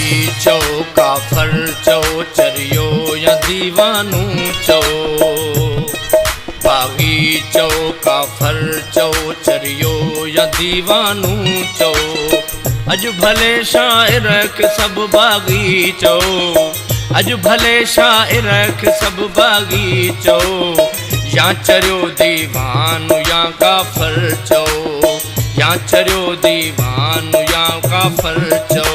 बागी चो काफर चो चरियो या दीवानू चो। बागी चो काफर चो चरियो या दीवानू चो। अज भले शायर के सब बागी चो। अज भले शायर के सब बागी चो। या चरियो दीवानू या काफर चो। या चरियो दीवानू या काफर चो।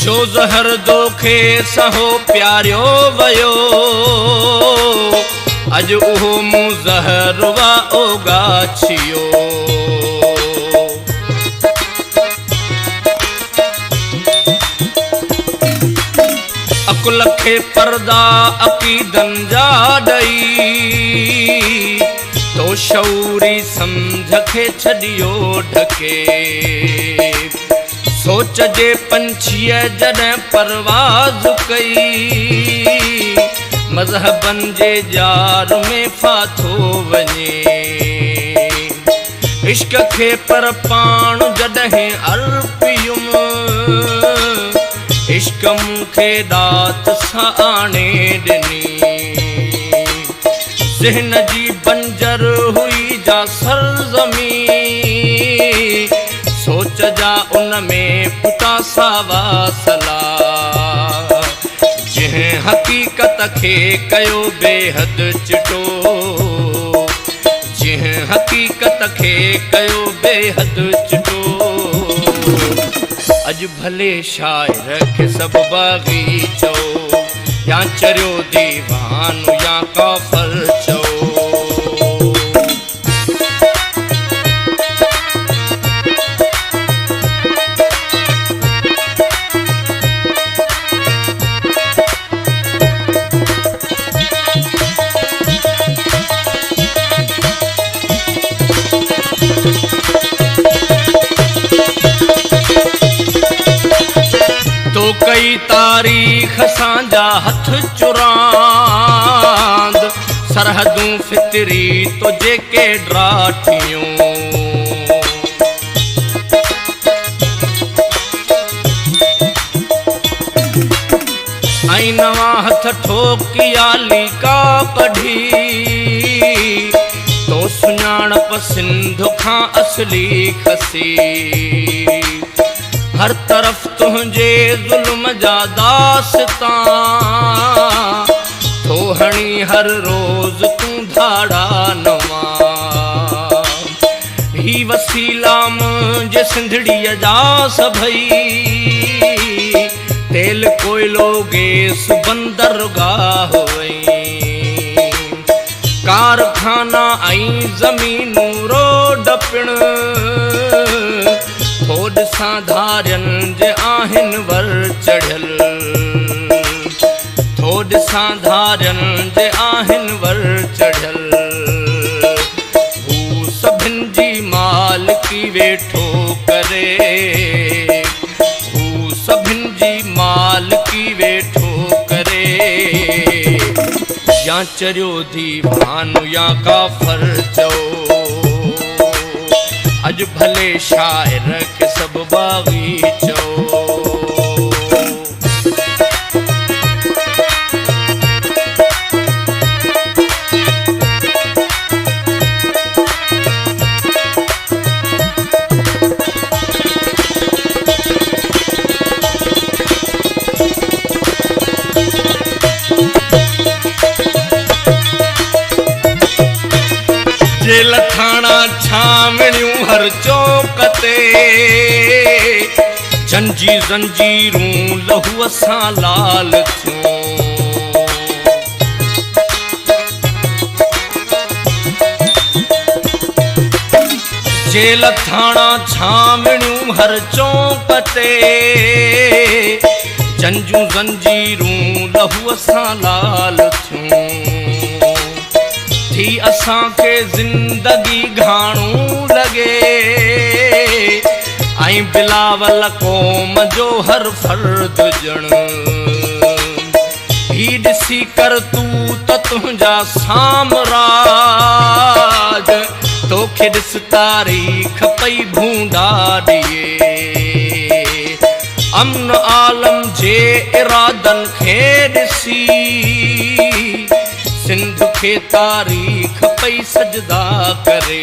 जो ज़हर दोखे सहो प्यारियो वयो। अज उहो मुँह ज़हर वा ओगाछियो। अकुल खे पर्दा अकीदन जा ॾई। तो शौरी समझ खे छॾियो ढके। सोच जे पंछीअ जॾहिं परवाज़ कई। मज़हबन जे जार में फाथो वञे। इश्क खे पर पाण जॾहिं अर्पियुम। इश्क मूंखे दात सां आणे ॾिनी। ज़हन जी बंजर हुई जा सरज़मी। सोच जा उन में पुटा सावा सला। जंहिं हक़ीक़त खे कयो बेहद चिटो। जंहिं हक़ीक़त खे कयो बेहद चिटो। अज भले शायर के सब बागी चो। या चरियो दीवानू या काफर चो। तो कई तारीख़ सांजा हथ चुरांद। सरहदूं फितरी तो जेके ड्राठियूं। आई नवा हथ ठोकियाली का कढ़ी। तो सुञाणप सिंध खां असली खसी। हर तरफ तुझे जुल्म जा दास्तां। तो हणी हर रोज तू धाड़ा नवा। ही वसीला मुझे सिंधड़ीअ जा सभई। तेल कोयलो गैस बंदरगाह वई। कारखाना ऐं ज़मीनूं रोड पिण। थोड़ सां धारियन जे आहिन वर चढ़ियल। थोड़ सां धारियन जे आहिन वर चढ़ियल। हू सभिन जी मालिकी वेठो करे। हू सभिन जी मालिकी वेठो करे। या चरियो दीवानू या काफर चो। अज भले शायर के सब बागी चो। जेल थाना छावणियूं हर चौक ते। जंजी जंजीरूं लहूअ सां लाल थियूं। जेल थाना छावणियूं हर चौक ते। जंजूं जंजीरूं लहूअ सां लाल थियूं। थी असां के ज़िंदगी घाणू लगे ऐं बिलावल क़ौम जो हर फर्द ॼण ही ॾिसी कर तू त तुंहिंजा सामराज तोखे ॾिस तारीख़ पई भूंडा ॾिए अमन आलम जे इरादनि खे ॾिसी सिंध खे तारीख़ पई सजदा करे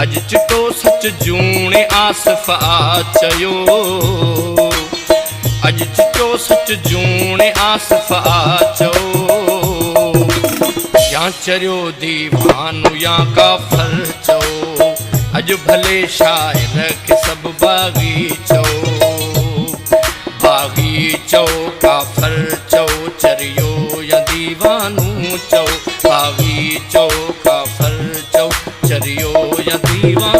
अॼु चिटो सच जूणे आसिफ़ आ चयो अॼु चिटो सच जूणे आसिफ़ आ चयो या चरियो दीवानो या काफ़र चओ अॼु भले शाइर खे सभु बाग़ी चओ काफ़र चओ चरियो या दीवानो चओ बाग़ी चओ काफ़र चओ चरियो या दीवानो